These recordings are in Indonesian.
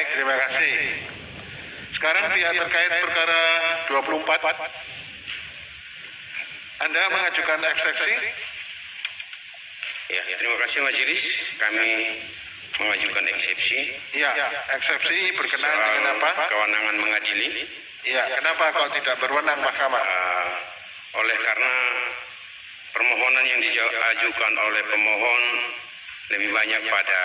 Baik, terima kasih. Sekarang pihak terkait perkara 24. Anda mengajukan eksepsi? Ya, terima kasih Majelis. Kami mengajukan eksepsi. Ya, eksepsi berkenaan Soal dengan apa? kewenangan mengadili. Ya, kenapa kok tidak berwenang mahkamah? Oleh karena permohonan yang diajukan oleh pemohon lebih banyak pada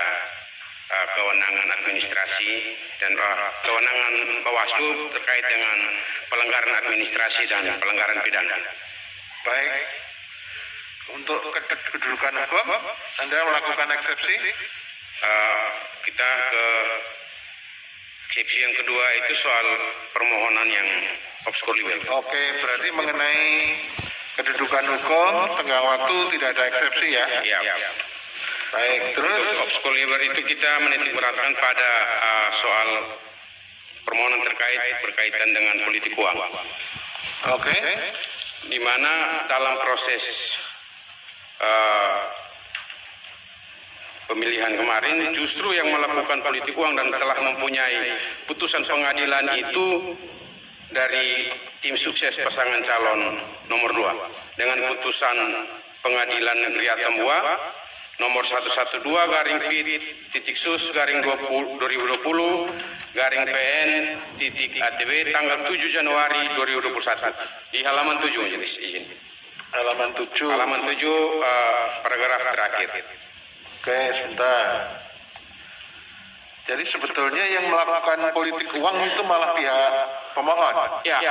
kewenangan administrasi dan kewenangan Bawaslu terkait dengan pelanggaran administrasi dan pelanggaran pidana. Baik, untuk kedudukan hukum, Anda melakukan eksepsi? Kita ke eksepsi yang kedua itu soal permohonan yang obskur libel. Oke, berarti mengenai kedudukan hukum, tenggang waktu tidak ada eksepsi ya? Ya. Baik, terus? Untuk obskur libel itu kita menitik beratkan pada soal permohonan berkaitan dengan politik uang. Oke. Di mana dalam proses pemilihan kemarin justru yang melakukan politik uang dan telah mempunyai putusan pengadilan itu dari tim sukses pasangan calon nomor 2 dengan putusan Pengadilan Negeri Atambua nomor 112/2020/PN/ATB tanggal 7 Januari 2021 di halaman 7 Majelis izin. Halaman 7. Halaman 7 paragraf terakhir. Oke, sebentar. Jadi sebetulnya yang melakukan politik uang itu malah pihak pemohon. Ya,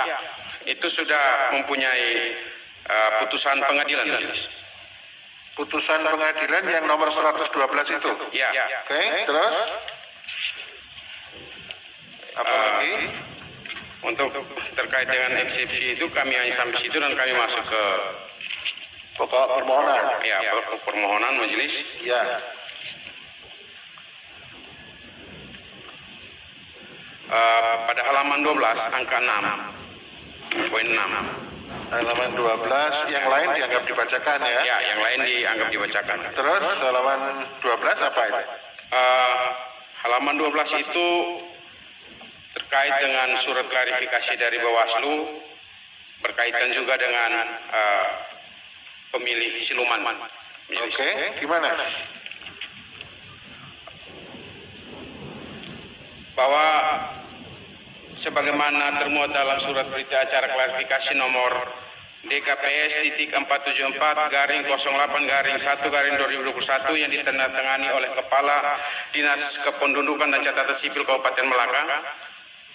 itu sudah mempunyai putusan pengadilan Majelis. Putusan pengadilan yang nomor 112 itu. Ya. Oke, terus? Apa lagi? Untuk terkait dengan eksepsi itu kami hanya sampai situ dan kami masuk ke Pokok permohonan. ya pokok permohonan Majelis. Ya. Pada halaman 12 angka 6 poin 6. Halaman 12, yang lain dianggap dibacakan ya? Ya, yang lain dianggap dibacakan. Terus halaman 12 apa itu? Halaman 12 itu terkait dengan surat klarifikasi dari Bawaslu berkaitan juga dengan pemilih siluman. Oke, gimana? Bahwa sebagaimana termuat dalam surat berita acara klarifikasi nomor DKPS.474/08/1/2021 yang ditandatangani oleh Kepala Dinas Kependudukan dan Catatan Sipil Kabupaten Melaka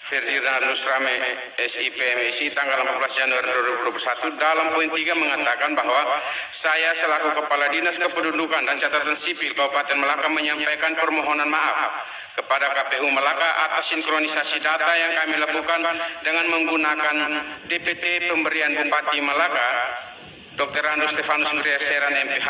Ferdinand Nusrame SIP MSI tanggal 14 Januari 2021 dalam poin 3 mengatakan bahwa saya selaku Kepala Dinas Kependudukan dan Catatan Sipil Kabupaten Melaka menyampaikan permohonan maaf kepada KPU Melaka atas sinkronisasi data yang kami lakukan dengan menggunakan DPT pemberian Bupati Melaka Dr. Ando Stefanus Muriaseran MPH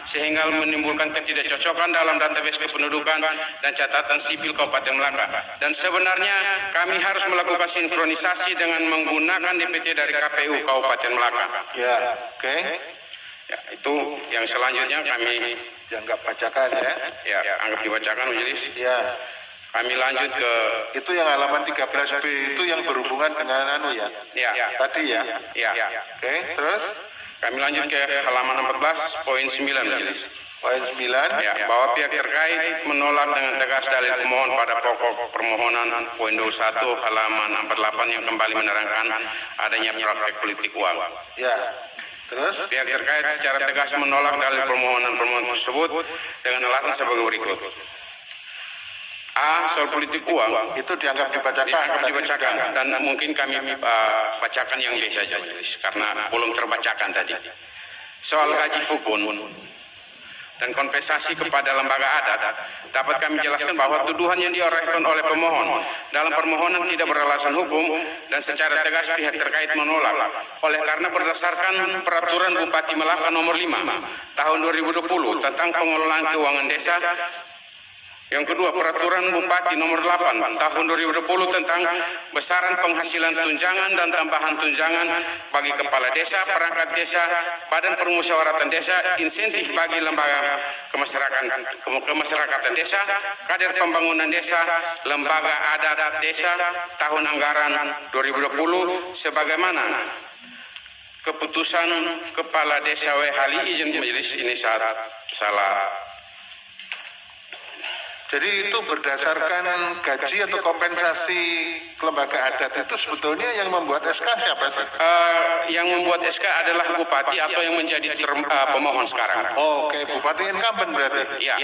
sehingga menimbulkan ketidakcocokan dalam database kependudukan dan catatan sipil Kabupaten Melaka. Dan sebenarnya kami harus melakukan sinkronisasi dengan menggunakan DPT dari KPU Kabupaten Melaka. Ya, oke. Ya, itu yang selanjutnya kami Dianggap bacakan ya? ya anggap dibacakan Majelis. Ya. Kami lanjut ke Itu yang halaman 13B itu yang berhubungan dengan tadi ya? ya. Oke, terus? Kami lanjut ke halaman 14 poin 9 Majelis. Poin 9. Ya, bahwa pihak terkait menolak dengan tegas dalil pemohon pada pokok permohonan poin 21 halaman 48 yang kembali menerangkan adanya praktek politik uang. Ya. Terus? Pihak terkait secara tegas menolak dalil permohonan tersebut dengan alasan sebagai berikut. A. Soal politik uang Itu dianggap dibacakan. dan mungkin kami bacakan yang biasa saja karena belum terbacakan tadi. Soal gaji fukun dan kompensasi kepada lembaga adat dapat kami jelaskan bahwa tuduhan yang diorehkan oleh pemohon dalam permohonan tidak beralasan hukum dan secara tegas pihak terkait menolak oleh karena berdasarkan peraturan Bupati Melaka nomor 5 tahun 2020 tentang pengelolaan keuangan desa Yang kedua, Peraturan Bupati Nomor 8 Tahun 2020 tentang besaran penghasilan tunjangan dan tambahan tunjangan bagi kepala desa, perangkat desa, badan permusyawaratan desa, insentif bagi lembaga kemasyarakatan desa, kader pembangunan desa, lembaga adat desa, tahun anggaran 2020 sebagaimana keputusan Kepala Desa Wehali. Izin majelis, ini salah. Jadi itu berdasarkan gaji atau kompensasi lembaga adat itu sebetulnya yang membuat SK siapa sih? Yang membuat SK adalah bupati atau yang menjadi pemohon sekarang. Oke, bupati incumbent berarti. Ya.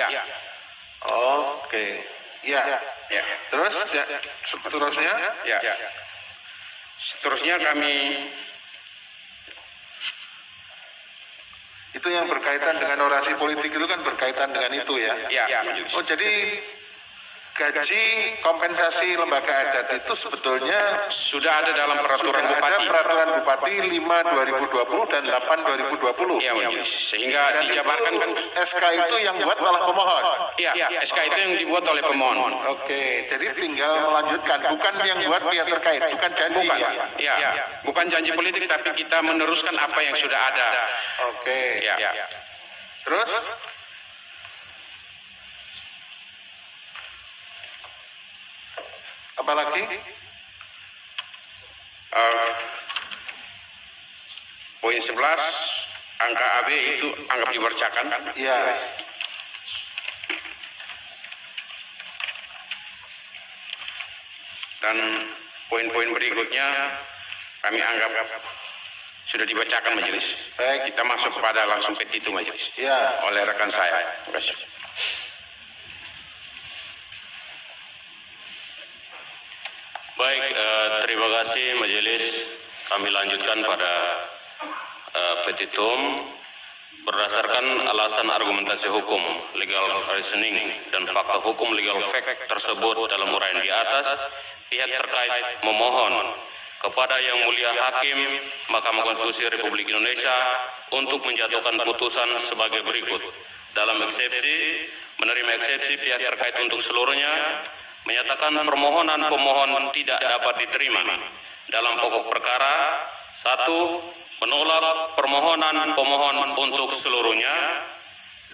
Oke, ya. Terus seterusnya? Ya. Seterusnya kami itu yang berkaitan dengan orasi politik itu kan berkaitan dengan itu ya. Ya. Oh, jadi gaji kompensasi lembaga adat itu sebetulnya sudah ada dalam peraturan sudah bupati. ada peraturan bupati 5/2020 dan 8/2020. Ya, majelis. Sehingga dan dijabarkan itu, kan SK itu yang buat malah pemohon. Iya, SK itu yang dibuat oleh pemohon. Oke, jadi tinggal melanjutkan, bukan yang buat pihak terkait, bukan janji ya. Iya, bukan janji politik tapi kita meneruskan apa yang sudah ada. Oke. Ya. Terus apa lagi? Poin 11 angka AB itu anggap dibacakan. Iya. Dan poin-poin berikutnya kami anggap sudah dibacakan majelis. Baik. Kita masuk kepada langsung petitum majelis. Ya. Oleh rekan saya. Terima kasih. Baik, terima kasih majelis. Kami lanjutkan pada petitum. Berdasarkan alasan argumentasi hukum, legal reasoning, dan fakta hukum legal fact tersebut dalam uraian di atas, pihak terkait memohon kepada Yang Mulia Hakim Mahkamah Konstitusi Republik Indonesia untuk menjatuhkan putusan sebagai berikut. Dalam eksepsi, menerima eksepsi pihak terkait untuk seluruhnya, menyatakan permohonan pemohon tidak dapat diterima. Dalam pokok perkara, 1. Menolak permohonan pemohon untuk seluruhnya.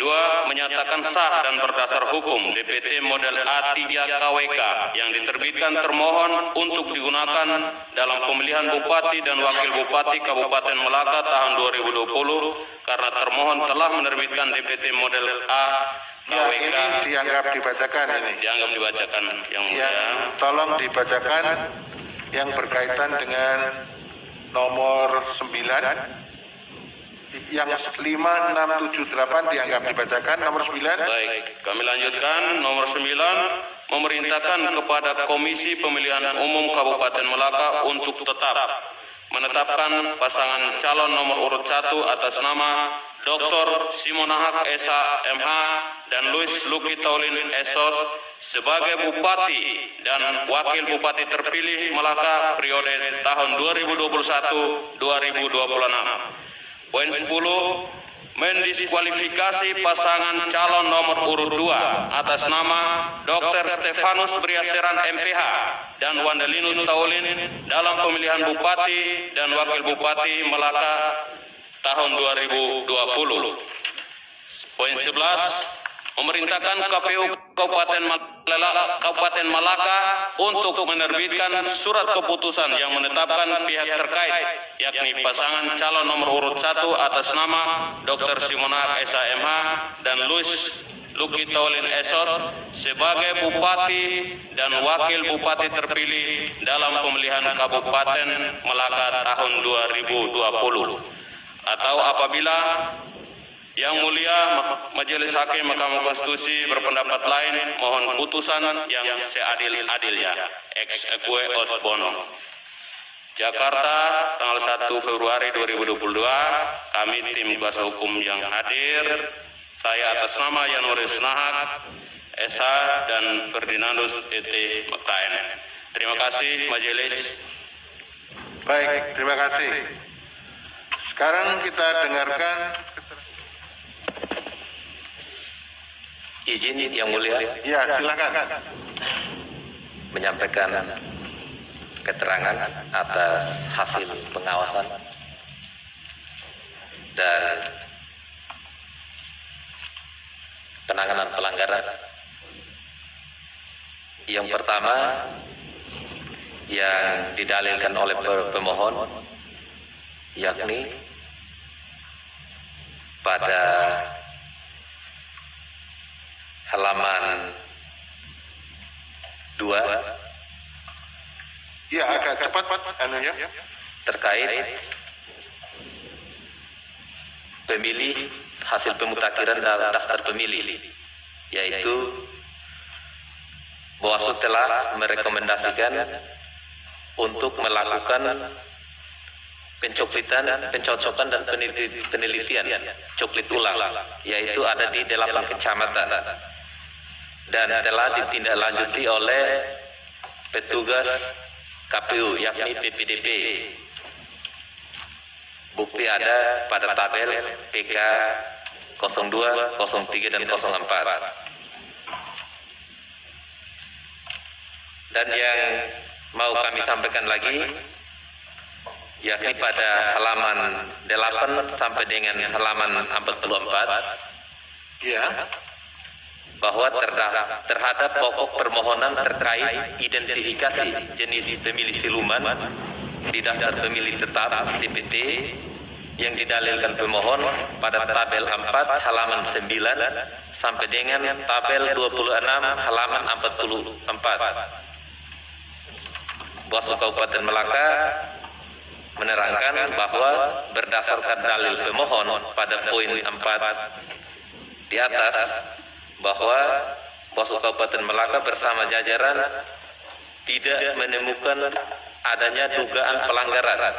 2. Menyatakan sah dan berdasar hukum DPT model A3 KWK yang diterbitkan termohon untuk digunakan dalam pemilihan Bupati dan Wakil Bupati Kabupaten Melaka tahun 2020 karena termohon telah menerbitkan DPT model A Ya, KWK. ini dianggap dibacakan ini. Dianggap dibacakan yang mulia. Yang tolong dibacakan yang berkaitan dengan nomor 9 yang 5678 dianggap dibacakan. Nomor 9. Baik, kami lanjutkan. Nomor 9, memerintahkan kepada Komisi Pemilihan Umum Kabupaten Melaka untuk tetap menetapkan pasangan calon nomor urut 1 atas nama Dr. Simonahak Esa MH dan Luis Luki Taulin Esos sebagai Bupati dan Wakil Bupati terpilih Melaka periode tahun 2021-2026. Poin 10, mendiskualifikasi pasangan calon nomor urut 2 atas nama Dr. Stefanus Briaseran MPH dan Wandelinus Taulin dalam pemilihan Bupati dan Wakil Bupati Melaka tahun 2020. Poin 11, memerintahkan KPU Kabupaten Melaka untuk menerbitkan surat keputusan yang menetapkan pihak terkait yakni pasangan calon nomor urut 1 atas nama Dr. Simonahak Esa MH dan Luis Luki Taulin Esos sebagai Bupati dan Wakil Bupati terpilih dalam pemilihan Kabupaten Melaka tahun 2020. Atau apabila Yang Mulia Majelis Hakim Mahkamah Konstitusi berpendapat lain, mohon putusan yang seadil-adilnya. Ex eque aut bono. Jakarta, tanggal 1 Februari 2022, kami tim kuasa hukum yang hadir, saya atas nama Yanuris Nahak, Esa, dan Ferdinandus E.T. Mektaen. Terima kasih Majelis. Baik, terima kasih. Sekarang kita dengarkan Izin Yang Mulia Ya, silakan. menyampaikan keterangan atas hasil pengawasan dan penanganan pelanggaran. Yang pertama yang didalilkan oleh pemohon, yakni pada halaman 2 Ya, agak cepat anunya. terkait pemilih hasil pemutakhiran dalam daftar pemilih, yaitu Bawaslu telah merekomendasikan untuk melakukan pencocokan dan penelitian coklit ulang, yaitu ada di 8 kecamatan dan telah ditindaklanjuti oleh petugas KPU, yakni PPDP. Bukti ada pada tabel PK 02, 03, dan 04. Dan yang mau kami sampaikan lagi, yakni pada halaman 8 sampai dengan halaman 44, Ya. bahwa terhadap pokok permohonan terkait identifikasi jenis pemilih siluman di daftar pemilih tetap DPT yang didalilkan pemohon pada tabel 4 halaman 9 sampai dengan tabel 26 halaman 44. Bawaslu Kabupaten Melaka menerangkan bahwa berdasarkan dalil pemohon pada poin 4 di atas, bahwa Bawaslu Kabupaten Melaka bersama jajaran tidak menemukan adanya dugaan pelanggaran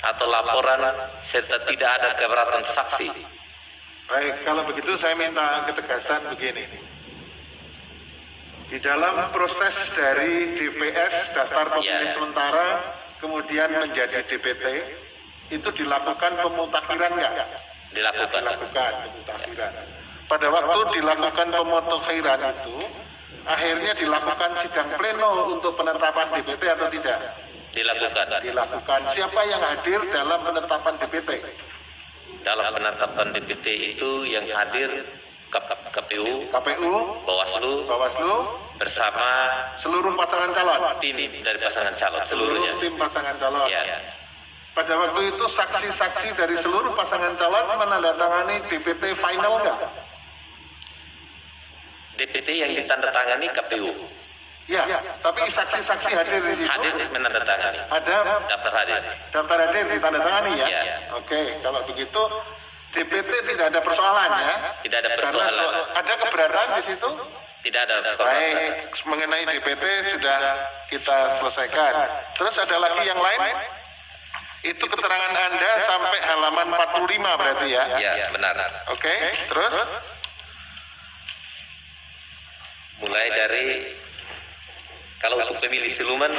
atau laporan serta tidak ada keberatan saksi. Baik, kalau begitu saya minta ketegasan begini. Di dalam proses dari DPS, daftar pemilih sementara, kemudian menjadi DPT, itu dilakukan pemutakhiran nggak? Dilakukan. Dilakukan pemutakhiran. Pada waktu dilakukan pemutakhiran itu, akhirnya dilakukan sidang pleno untuk penetapan DPT atau tidak? Dilakukan. Dilakukan. Siapa yang hadir dalam penetapan DPT? Dalam penetapan DPT itu yang hadir KPU, Bawaslu bersama seluruh pasangan calon. tim dari pasangan calon seluruhnya. Tim pasangan calon. Ya. Pada waktu itu saksi-saksi dari seluruh pasangan calon menandatangani DPT final enggak? DPT yang ditandatangani KPU. Ya, tapi saksi-saksi hadir di situ. Hadir menandatangani. Ada Daftar hadir. daftar hadir ditandatangani ya? Ya. Oke, kalau begitu DPT tidak ada persoalan ya? Tidak ada Karena persoalan. ada keberatan di situ? Tidak ada persoalan. Baik, mengenai DPT sudah kita selesaikan. Terus ada lagi yang lain? Itu keterangan Anda sampai halaman 45 berarti ya? Ya, benar. Oke, terus? Mulai dari kalau untuk pemilih siluman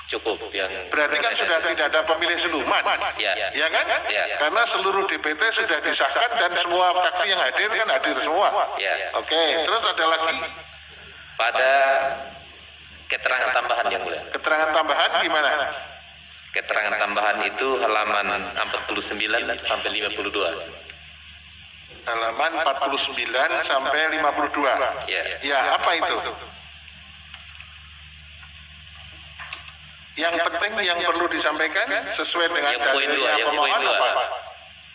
cukup yang Berarti kan sudah tidak ada pemilih siluman, ya, ya kan? Ya. Karena seluruh DPT sudah disahkan dan semua saksi yang hadir kan hadir semua. Ya. Oke, terus ada lagi pada keterangan tambahan yang mulia. keterangan tambahan gimana? Keterangan tambahan itu halaman 49 sampai 52. Halaman 49 sampai 52. Ya. Ya, apa itu? Yang penting yang perlu disampaikan sesuai dengan Yang poin dua, dalilnya yang poin pemohon dua. apa?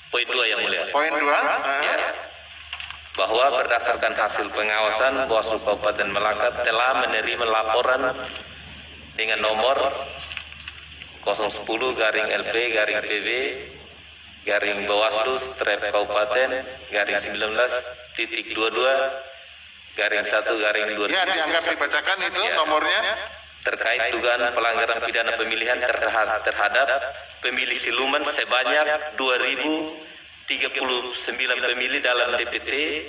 Poin 2 yang mulia. Poin 2. Ya. Bahwa berdasarkan hasil pengawasan Bawaslu Kabupaten Melaka telah menerima laporan dengan nomor 010-LP-PB Bawaslu Kabupaten /19.22/1/20. Ya, dianggap dibacakan itu nomornya. Terkait dugaan pelanggaran pidana pemilihan terhadap pemilih siluman sebanyak 2.039 pemilih dalam DPT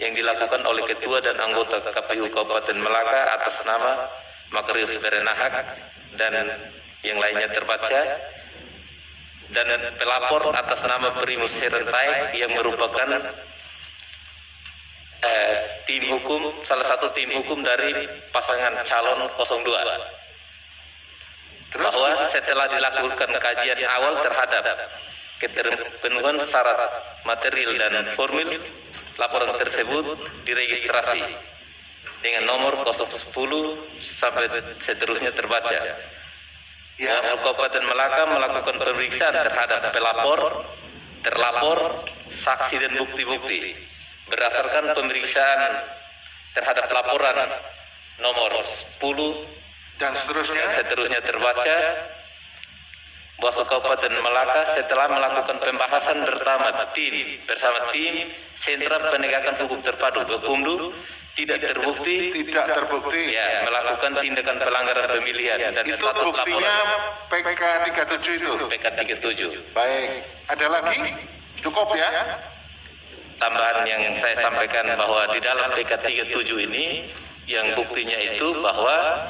yang dilakukan oleh Ketua dan anggota KPU Kabupaten Melaka atas nama Makarius Berenahak dan yang lainnya terbaca, dan pelapor atas nama Primus Serentai yang merupakan salah satu tim hukum dari pasangan calon 02. Terus Bahwa setelah dilakukan kajian awal terhadap keterpenuhan syarat material dan formil, laporan tersebut diregistrasi dengan nomor 010 sampai seterusnya terbaca. ya, Bawaslu Kabupaten Melaka melakukan pemeriksaan terhadap pelapor, terlapor, saksi dan bukti-bukti. Berdasarkan pemeriksaan terhadap laporan nomor 10 dan seterusnya. dan seterusnya terbaca, Bawaslu Kabupaten Melaka setelah melakukan pembahasan bersama tim Sentra Penegakan Hukum Terpadu Bekumdu tidak terbukti Tidak terbukti. ya melakukan tindakan pelanggaran pemilihan dan Itu status buktinya laporan PK 37 itu. PK 37. Baik, ada lagi? Cukup ya? Tambahan yang saya sampaikan bahwa di dalam PK 37 ini yang buktinya itu bahwa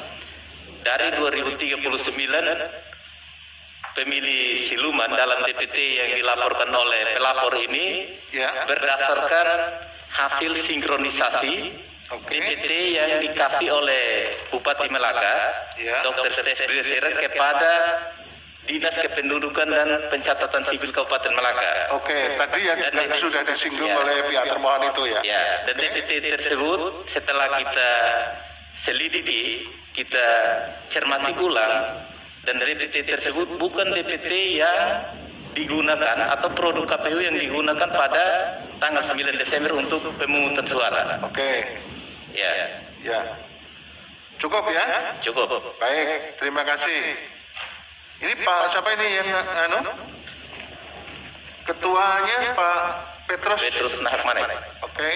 dari 2039 pemilih siluman dalam DPT yang dilaporkan oleh pelapor ini Ya. berdasarkan hasil sinkronisasi Oke. DPT yang dikasih oleh Bupati Melaka, Ya. Dr. Stes Dreseret kepada Dinas Kependudukan dan Pencatatan Sipil Kabupaten Melaka. Oke, tadi yang Dan sudah disinggung ya. oleh pihak termohon itu ya. Ya, dan DPT tersebut setelah kita selidiki, kita cermati ulang, dan DPT tersebut bukan DPT yang digunakan atau produk KPU yang digunakan pada tanggal 9 Desember untuk pemungutan suara. Oke, Ya, ya. Cukup ya? cukup. Baik, terima kasih. Ini Pak siapa ini yang ketuanya Pak Petrus. Petrus Nahakmane, Oke,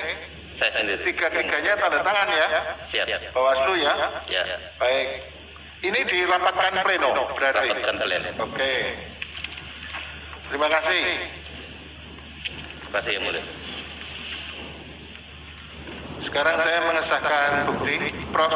saya sendiri. tiga-tiganya tanda tangan ya, Siap. Bawaslu ya. Ya, Baik, ini dirapatkan pleno berarti. rapatkan pleno. Oke, terima kasih. Terima kasih yang mulia. Sekarang saya mengesahkan bukti. Prof.